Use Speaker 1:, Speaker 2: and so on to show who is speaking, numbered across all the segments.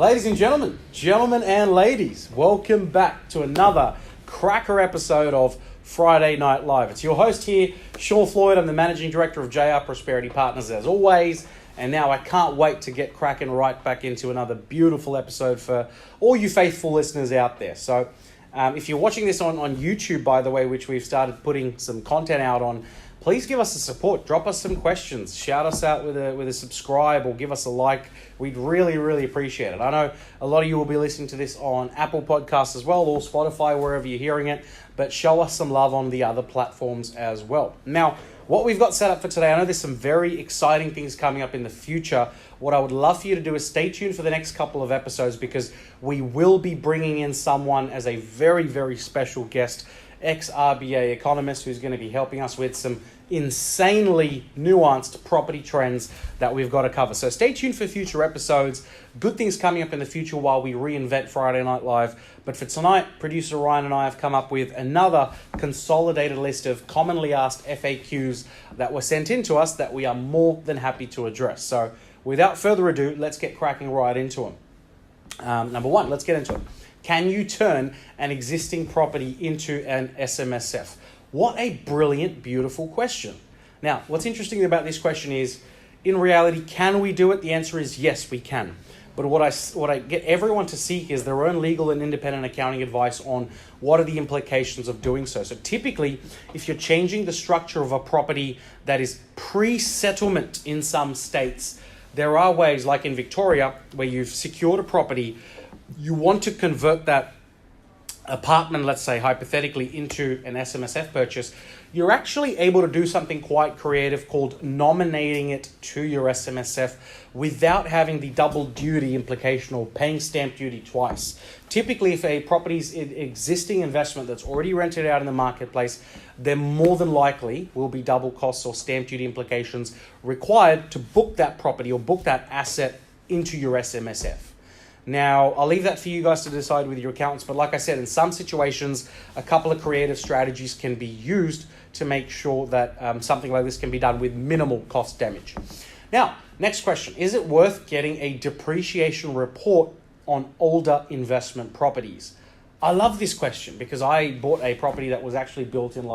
Speaker 1: Ladies and gentlemen and ladies, welcome back to another cracker episode of Friday Night Live. It's your host here, Sean Floyd. I'm the Managing Director of JR Prosperity Partners as always. And now I can't wait to get cracking right back into another beautiful episode for all you faithful listeners out there. So if you're watching this on YouTube, by the way, which we've started putting some content out on, please give us a support. Drop us some questions. Shout us out with a subscribe or give us a like. We'd really appreciate it. I know a lot of you will be listening to this on Apple Podcasts as well, or Spotify, wherever you're hearing it, but show us some love on the other platforms as well. Now, what we've got set up for today, I know there's some very exciting things coming up in the future. What I would love for you to do is stay tuned for the next couple of episodes because we will be bringing in someone as a very special guest, ex-RBA economist who's going to be helping us with some insanely nuanced property trends that we've got to cover. So stay tuned for future episodes. Good things coming up in the future while we reinvent Friday Night Live. But for tonight, producer Ryan and I have come up with another consolidated list of commonly asked FAQs that were sent in to us that we are more than happy to address. So without further ado, let's get cracking right into them. Number one, let's get into it. Can you turn an existing property into an SMSF? What a brilliant, beautiful question. Now, what's interesting about this question is, in reality, can we do it? The answer is yes, we can. But what I get everyone to seek is their own legal and independent accounting advice on what are the implications of doing so. So typically, if you're changing the structure of a property that is pre-settlement in some states, there are ways, like in Victoria, where you've secured a property, you want to convert that apartment, let's say hypothetically, into an SMSF purchase, you're actually able to do something quite creative called nominating it to your SMSF without having the double duty implication or paying stamp duty twice. Typically, if a property's existing investment that's already rented out in the marketplace, there more than likely will be double costs or stamp duty implications required to book that property or book that asset into your SMSF. Now, I'll leave that for you guys to decide with your accountants, but like I said, in some situations, a couple of creative strategies can be used to make sure that something like this can be done with minimal cost damage. Now, next question. Is it worth getting a depreciation report on older investment properties? I love this question because I bought a property that was actually built in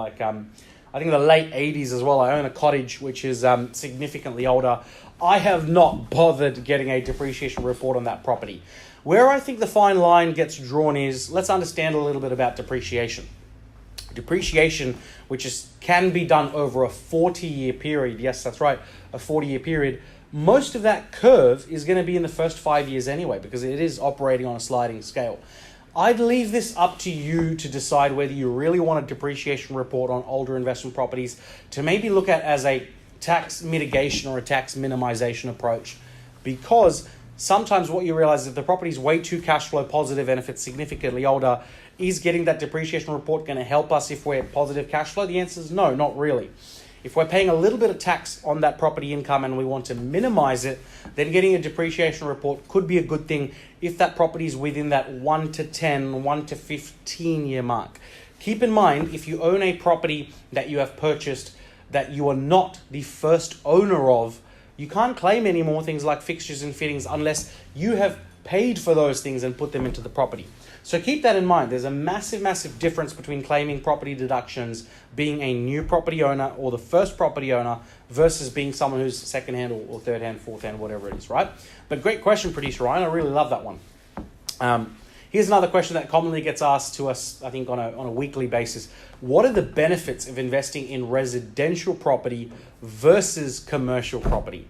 Speaker 1: I think the late 80s as well. I own a cottage which is significantly older. I have not bothered getting a depreciation report on that property. Where I think the fine line gets drawn is, let's understand a little bit about depreciation. Depreciation, can be done over a 40-year period. Yes, that's right, a 40-year period. Most of that curve is going to be in the first 5 years anyway, because it is operating on a sliding scale. I'd leave this up to you to decide whether you really want a depreciation report on older investment properties to maybe look at as a tax mitigation or a tax minimization approach, because sometimes what you realize is if the property is way too cash flow positive and if it's significantly older, is getting that depreciation report going to help us if we're positive cash flow? The answer is no, not really. If we're paying a little bit of tax on that property income and we want to minimize it, then getting a depreciation report could be a good thing if that property is within that 1 to 10, 1 to 15 year mark. Keep in mind, if you own a property that you have purchased that you are not the first owner of, you can't claim any more things like fixtures and fittings unless you have paid for those things and put them into the property. So keep that in mind. There's a massive difference between claiming property deductions being a new property owner or the first property owner versus being someone who's second-hand or third-hand, fourth-hand, whatever it is, right? But great question, producer Ryan. I really love that one. Here's another question that commonly gets asked to us, I think, on a weekly basis. What are the benefits of investing in residential property versus commercial property?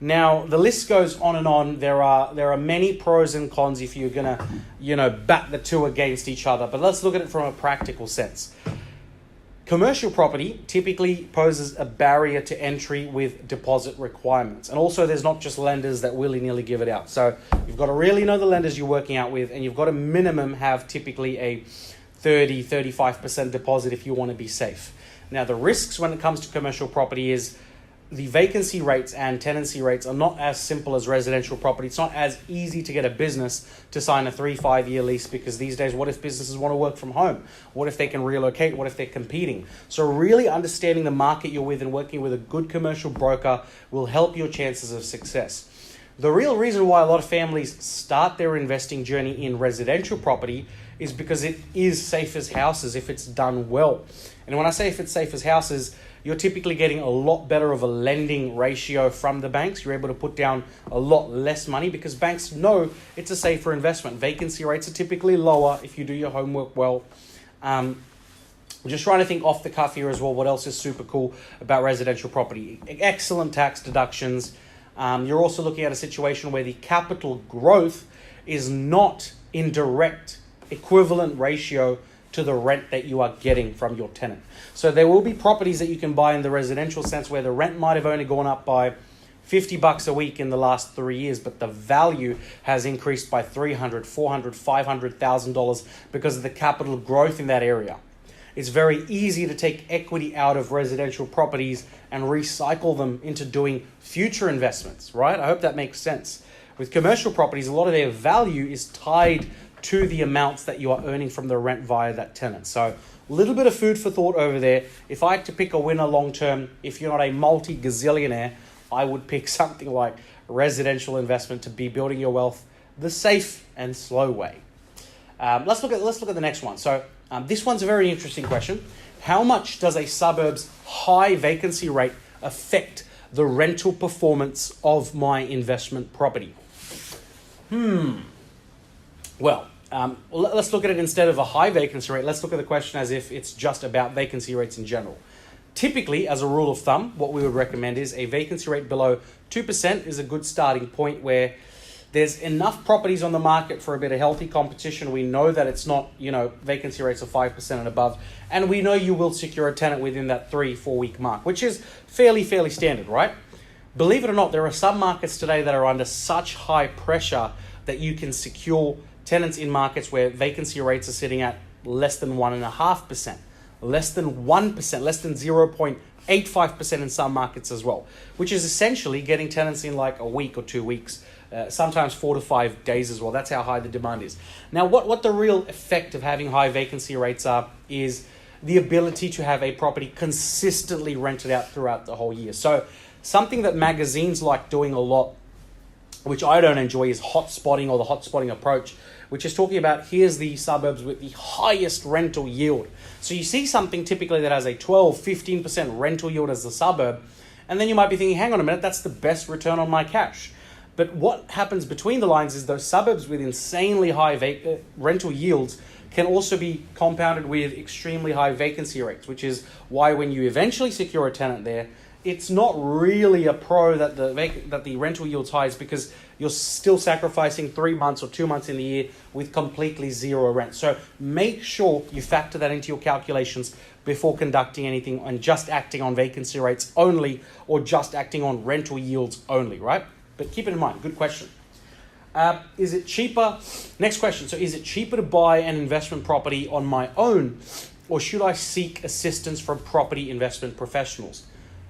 Speaker 1: Now, the list goes on and on. There are many pros and cons if you're going to, bat the two against each other. But let's look at it from a practical sense. Commercial property typically poses a barrier to entry with deposit requirements. And also there's not just lenders that willy-nilly give it out. So you've got to really know the lenders you're working out with, and you've got to minimum have typically a 30-35% deposit if you want to be safe. Now, the risks when it comes to commercial property is the vacancy rates and tenancy rates are not as simple as residential property. It's not as easy to get a business to sign a 3-5 year lease, because these days, what if businesses want to work from home? What if they can relocate? What if they're competing? So really understanding the market you're with and working with a good commercial broker will help your chances of success. The real reason why a lot of families start their investing journey in residential property is because it is safe as houses if it's done well. And when I say if it's safe as houses, you're typically getting a lot better of a lending ratio from the banks. You're able to put down a lot less money because banks know it's a safer investment. Vacancy rates are typically lower if you do your homework well. Just trying to think off the cuff here as well, what else is super cool about residential property? Excellent tax deductions. You're also looking at a situation where the capital growth is not in direct equivalent ratio to the rent that you are getting from your tenant. So there will be properties that you can buy in the residential sense where the rent might have only gone up by $50 a week in the last 3 years, but the value has increased by $300,000, $400,000, $500,000 because of the capital growth in that area. It's very easy to take equity out of residential properties and recycle them into doing future investments, right? I hope that makes sense. With commercial properties, a lot of their value is tied to the amounts that you are earning from the rent via that tenant. So a little bit of food for thought over there. If I had to pick a winner long term, if you're not a multi-gazillionaire, I would pick something like residential investment to be building your wealth the safe and slow way. Let's look at the next one. So this one's a very interesting question. How much does a suburb's high vacancy rate affect the rental performance of my investment property? Well, let's look at it instead of a high vacancy rate. Let's look at the question as if it's just about vacancy rates in general. Typically, as a rule of thumb, what we would recommend is a vacancy rate below 2% is a good starting point where there's enough properties on the market for a bit of healthy competition. We know that it's not, vacancy rates of 5% and above. And we know you will secure a tenant within that 3-4 week mark, which is fairly standard, right? Believe it or not, there are some markets today that are under such high pressure that you can secure tenants in markets where vacancy rates are sitting at less than 1.5%, less than 1%, less than 0.85% in some markets as well, which is essentially getting tenants in like a week or 2 weeks, sometimes 4 to 5 days as well. That's how high the demand is. Now, what the real effect of having high vacancy rates are is the ability to have a property consistently rented out throughout the whole year. So something that magazines like doing a lot, which I don't enjoy, is hotspotting or the hotspotting approach, which is talking about here's the suburbs with the highest rental yield. So you see something typically that has a 12, 15% rental yield as the suburb, and then you might be thinking, hang on a minute, that's the best return on my cash. But what happens between the lines is those suburbs with insanely high rental yields can also be compounded with extremely high vacancy rates, which is why when you eventually secure a tenant there, it's not really a pro that the rental yield's high, is because you're still sacrificing 3 months or 2 months in the year with completely zero rent. So make sure you factor that into your calculations before conducting anything and just acting on vacancy rates only or just acting on rental yields only, right? But keep it in mind. Good question. Is it cheaper? Next question. So is it cheaper to buy an investment property on my own, or should I seek assistance from property investment professionals?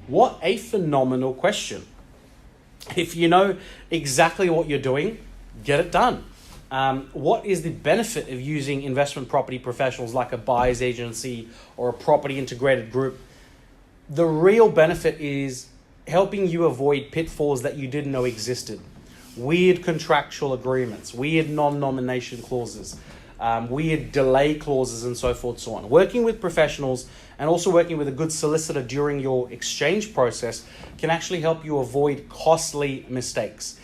Speaker 1: What a phenomenal question. If you know exactly what you're doing, get it done. What is the benefit of using investment property professionals like a buyer's agency or a property integrated group? The real benefit is helping you avoid pitfalls that you didn't know existed. Weird contractual agreements, weird non-nomination clauses, weird delay clauses, and so forth, so on. Working with professionals and also working with a good solicitor during your exchange process can actually help you avoid costly mistakes.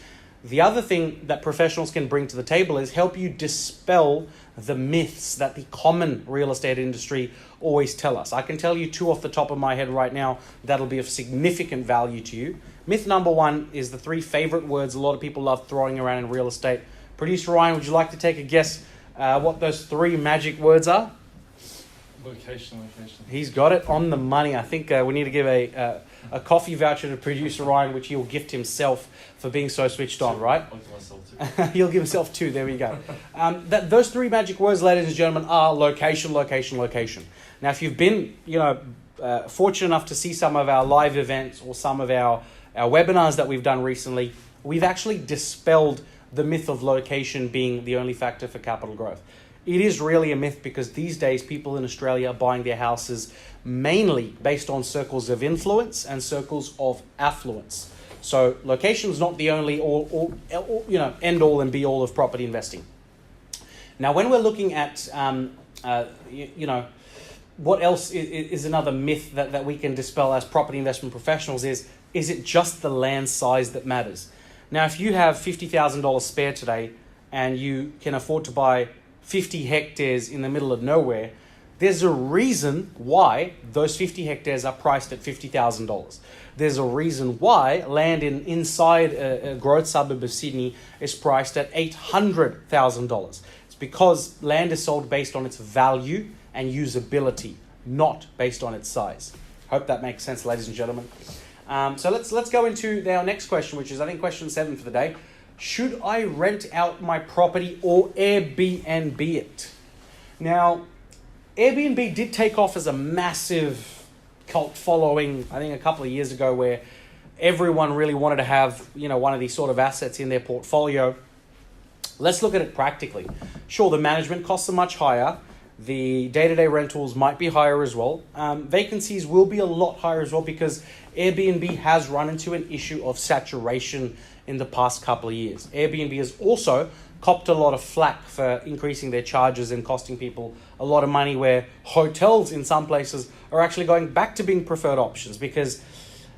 Speaker 1: The other thing that professionals can bring to the table is help you dispel the myths that the common real estate industry always tell us. I can tell you 2 off the top of my head right now that'll be of significant value to you. Myth number 1 is the 3 favorite words a lot of people love throwing around in real estate. Producer Ryan, would you like to take a guess what those 3 magic words are?
Speaker 2: Location.
Speaker 1: He's got it on the money. I think we need to give a coffee voucher to producer Ryan, which he'll gift himself for being so switched on, right?
Speaker 2: I'll give myself 2.
Speaker 1: He'll give himself 2. There we go. Those 3 magic words, ladies and gentlemen, are location. Now, if you've been, fortunate enough to see some of our live events or some of our webinars that we've done recently, we've actually dispelled the myth of location being the only factor for capital growth. It is really a myth because these days people in Australia are buying their houses mainly based on circles of influence and circles of affluence. So location is not the only end all and be all of property investing. Now, when we're looking at what else is another myth that we can dispel as property investment professionals is it just the land size that matters? Now, if you have $50,000 spare today and you can afford to buy 50 hectares in the middle of nowhere, there's a reason why those 50 hectares are priced at $50,000. There's a reason why land inside a growth suburb of Sydney is priced at $800,000. It's because land is sold based on its value and usability, not based on its size. Hope that makes sense, ladies and gentlemen. So let's go into our next question, which is, I think, question 7 for the day. Should I rent out my property or Airbnb it? Now, Airbnb did take off as a massive cult following, I think, a couple of years ago, where everyone really wanted to have, one of these sort of assets in their portfolio. Let's look at it practically. Sure, the management costs are much higher. The day-to-day rentals might be higher as well. Vacancies will be a lot higher as well because Airbnb has run into an issue of saturation in the past couple of years. Airbnb has also copped a lot of flack for increasing their charges and costing people a lot of money, where hotels in some places are actually going back to being preferred options because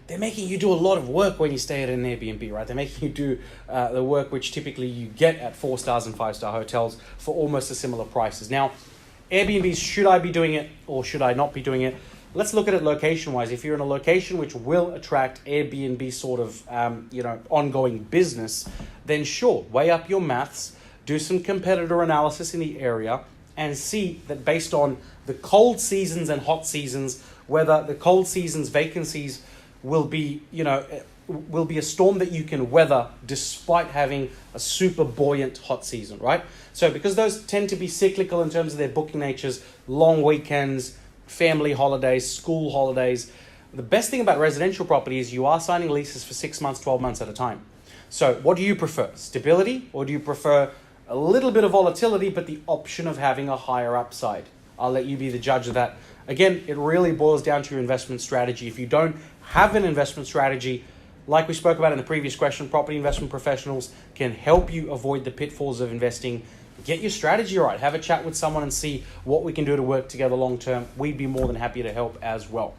Speaker 1: they're making you do a lot of work when you stay at an Airbnb, right? They're making you do the work which typically you get at 4-star and 5-star hotels for almost a similar prices. Now, Airbnbs, should I be doing it or should I not be doing it? Let's look at it location-wise. If you're in a location which will attract Airbnb sort of, ongoing business, then sure, weigh up your maths, do some competitor analysis in the area, and see that based on the cold seasons and hot seasons, whether the cold seasons vacancies will be a storm that you can weather despite having a super buoyant hot season, right? So because those tend to be cyclical in terms of their booking natures, long weekends, family holidays, school holidays, the best thing about residential property is you are signing leases for 6 months, 12 months at a time. So what do you prefer? Stability, or do you prefer a little bit of volatility but the option of having a higher upside? I'll let you be the judge of that. Again, it really boils down to your investment strategy. If you don't have an investment strategy, like we spoke about in the previous question, property investment professionals can help you avoid the pitfalls of investing. Get your strategy right. Have a chat with someone and see what we can do to work together long term. We'd be more than happy to help as well.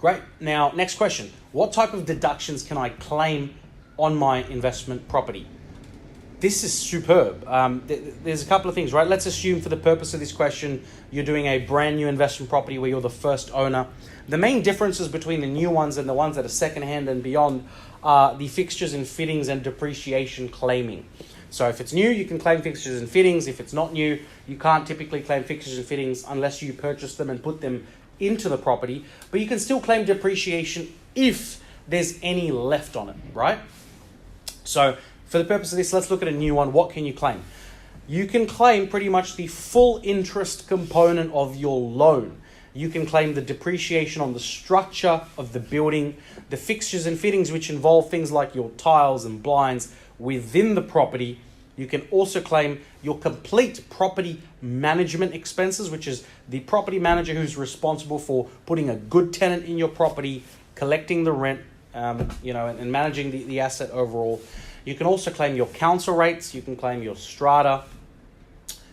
Speaker 1: Great. Now, next question. What type of deductions can I claim on my investment property? This is superb. There's a couple of things, right? Let's assume for the purpose of this question, you're doing a brand new investment property where you're the first owner. The main differences between the new ones and the ones that are secondhand and beyond are the fixtures and fittings and depreciation claiming. So if it's new, you can claim fixtures and fittings. If it's not new, you can't typically claim fixtures and fittings unless you purchase them and put them into the property. But you can still claim depreciation if there's any left on it, right? So for the purpose of this, let's look at a new one. What can you claim? You can claim pretty much the full interest component of your loan. You can claim the depreciation on the structure of the building, the fixtures and fittings, which involve things like your tiles and blinds within the property. You can also claim your complete property management expenses, which is the property manager who's responsible for putting a good tenant in your property, collecting the rent, and managing the asset overall. You can also claim your council rates. You can claim your strata.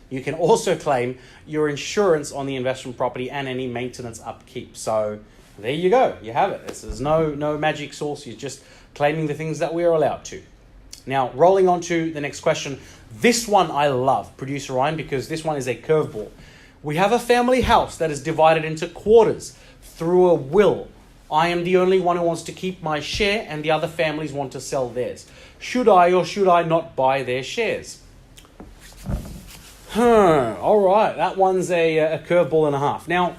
Speaker 1: You can also claim your insurance on the investment property and any maintenance upkeep. So there you go. You have it. There's no magic sauce. You're just claiming the things that we are allowed to. Now, rolling on to the next question. This one I love, Producer Ryan, because this one is a curveball. We have a family house that is divided into quarters through a will. I am the only one who wants to keep my share and the other families want to sell theirs. Should I or should I not buy their shares? All right, that one's a curveball and a half. Now,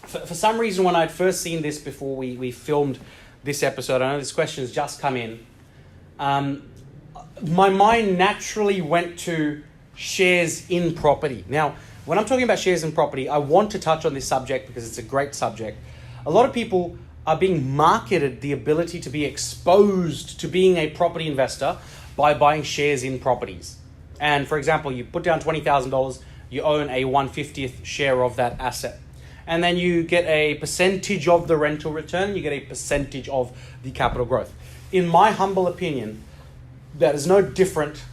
Speaker 1: for some reason, when I'd first seen this before we filmed this episode, I know this question has just come in, my mind naturally went to shares in property. Now, when I'm talking about shares in property, I want to touch on this subject because it's a great subject. A lot of people are being marketed the ability to be exposed to being a property investor by buying shares in properties. And for example, you put down $20,000, you own a 1/50th share of that asset. and then you get a percentage of the rental return, you get a percentage of the capital growth. In my humble opinion, that is no different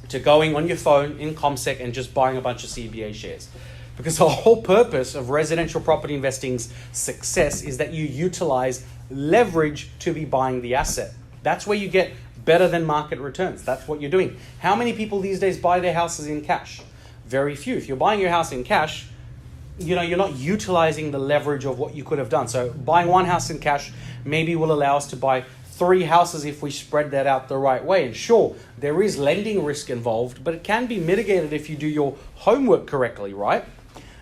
Speaker 1: to going on your phone in ComSec and just buying a bunch of CBA shares. Because the whole purpose of residential property investing's success is that you utilize leverage to be buying the asset. That's where you get better than market returns. That's what you're doing. How many people these days buy their houses in cash? Very few. If you're buying your house in cash, you're not utilizing the leverage of what you could have done. So buying one house in cash maybe will allow us to buy 3 houses if we spread that out the right way. And sure, there is lending risk involved, but it can be mitigated if you do your homework correctly, right?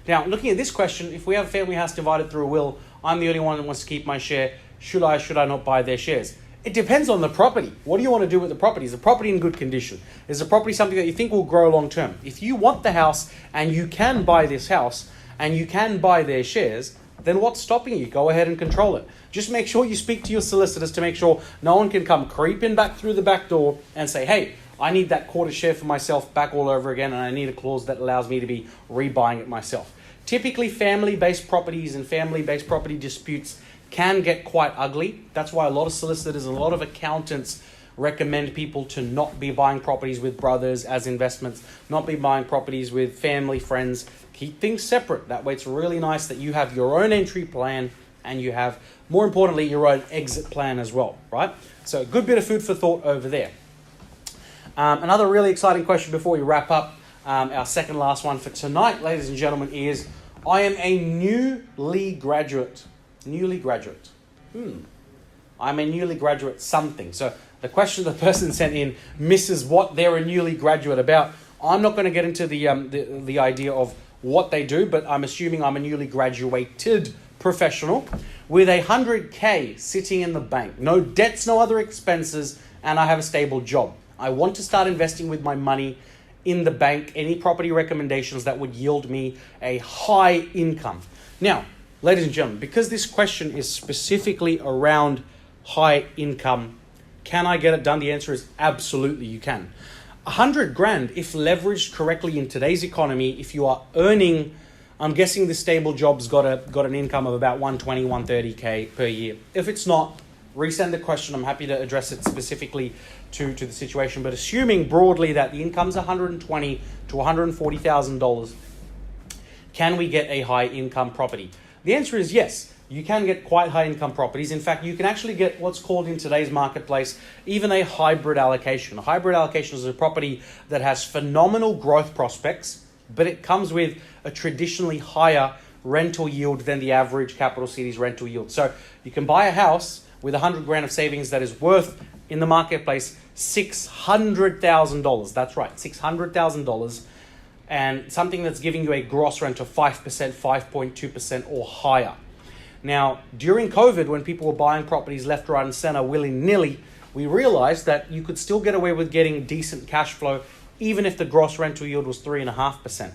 Speaker 1: Now, looking at this question, if we have a family house divided through a will, I'm the only one that wants to keep my share. Should I not buy their shares? It depends on the property. What do you want to do with the property? Is the property in good condition? Is the property something that you think will grow long term? If you want the house and you can buy this house and you can buy their shares, then what's stopping you? Go ahead and control it. Just make sure you speak to your solicitors to make sure no one can come creeping back through the back door and say, hey, I need that quarter share for myself back all over again, and I need a clause that allows me to be rebuying it myself. Typically, family-based properties and family-based property disputes can get quite ugly. That's why a lot of solicitors and a lot of accountants recommend people to not be buying properties with brothers as investments, not be buying properties with family, friends. Keep things separate. That way it's really nice that you have your own entry plan and you have, more importantly, your own exit plan as well, right? So a good bit of food for thought over there. Another really exciting question before we wrap up, our second last one for tonight, ladies and gentlemen, is I am a newly graduate. I'm a newly graduate something. So the question the person sent in misses what they're a newly graduate about. I'm not going to get into the idea of what they do, but I'm assuming I'm a newly graduated professional with $100K sitting in the bank. No debts, no other expenses, and I have a stable job. I want to start investing with my money in the bank, any property recommendations that would yield me a high income. Now, ladies and gentlemen, because this question is specifically around high income, can I get it done? The answer is absolutely you can. 100 grand, if leveraged correctly in today's economy, if you are earning, I'm guessing the stable job's got an income of about 120, 130K per year. If it's not, resend the question. I'm happy to address it specifically to the situation. But assuming broadly that the income's $120,000 to $140,000, can we get a high income property? The answer is yes. You can get quite high income properties. In fact, you can actually get what's called in today's marketplace even a hybrid allocation. A hybrid allocation is a property that has phenomenal growth prospects, but it comes with a traditionally higher rental yield than the average capital city's rental yield. So you can buy a house with 100 grand of savings that is worth in the marketplace $600,000. That's right, $600,000, and something that's giving you a gross rent of 5%, 5.2% or higher. Now, during COVID, when people were buying properties left, right, and center willy-nilly, we realized that you could still get away with getting decent cash flow even if the gross rental yield was 3.5%.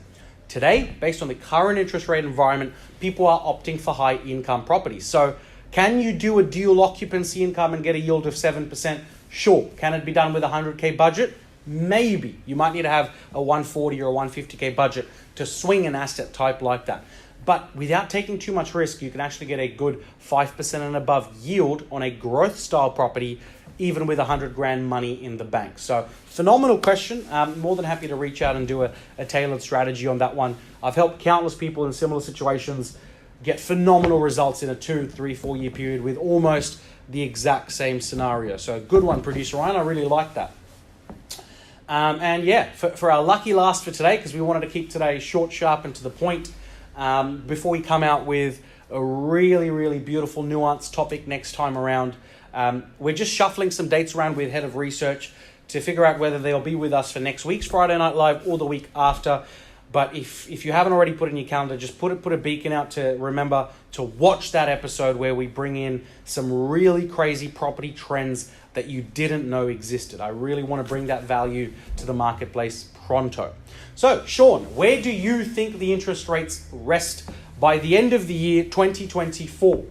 Speaker 1: Today, based on the current interest rate environment, people are opting for high income properties. So can you do a dual occupancy income and get a yield of 7%? Sure. Can it be done with a 100K budget? Maybe. You might need to have a 140 or a 150K budget to swing an asset type like that. But without taking too much risk, you can actually get a good 5% and above yield on a growth style property, even with 100 grand money in the bank. So phenomenal question. I'm more than happy to reach out and do a tailored strategy on that one. I've helped countless people in similar situations get phenomenal results in a 2, 3, 4 year period with almost the exact same scenario. So good one, producer Ryan. I really like that. And yeah, for our lucky last for today, because we wanted to keep today short, sharp, and to the point, before we come out with a really, really beautiful, nuanced topic next time around, we're just shuffling some dates around with Head of Research to figure out whether they'll be with us for next week's Friday Night Live or the week after. But if you haven't already put in your calendar, just put a beacon out to remember to watch that episode where we bring in some really crazy property trends that you didn't know existed. I really want to bring that value to the marketplace pronto. So, Sean, where do you think the interest rates rest by the end of the year 2024?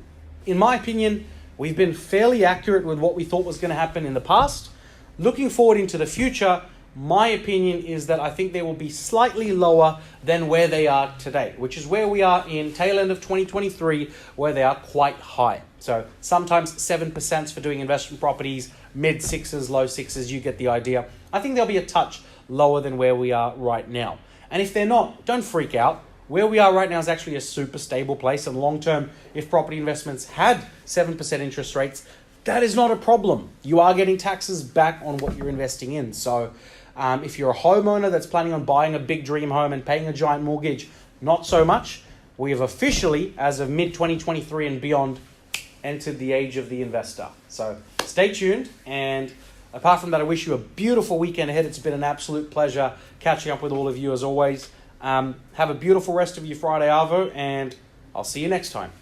Speaker 1: In my opinion, we've been fairly accurate with what we thought was going to happen in the past. Looking forward into the future, My opinion is that I think they will be slightly lower than where they are today, which is where we are in tail end of 2023, where they are quite high. So sometimes 7% for doing investment properties, mid sixes, low sixes, you get the idea. I think they'll be a touch lower than where we are right now. And if they're not, don't freak out. Where we are right now is actually a super stable place, and long term, if property investments had 7% interest rates, that is not a problem. You are getting taxes back on what you're investing in. So if you're a homeowner that's planning on buying a big dream home and paying a giant mortgage, not so much. We have officially, as of mid-2023 and beyond, entered the age of the investor. So stay tuned, and apart from that, I wish you a beautiful weekend ahead. It's been an absolute pleasure catching up with all of you as always. Have a beautiful rest of your Friday, Arvo, and I'll see you next time.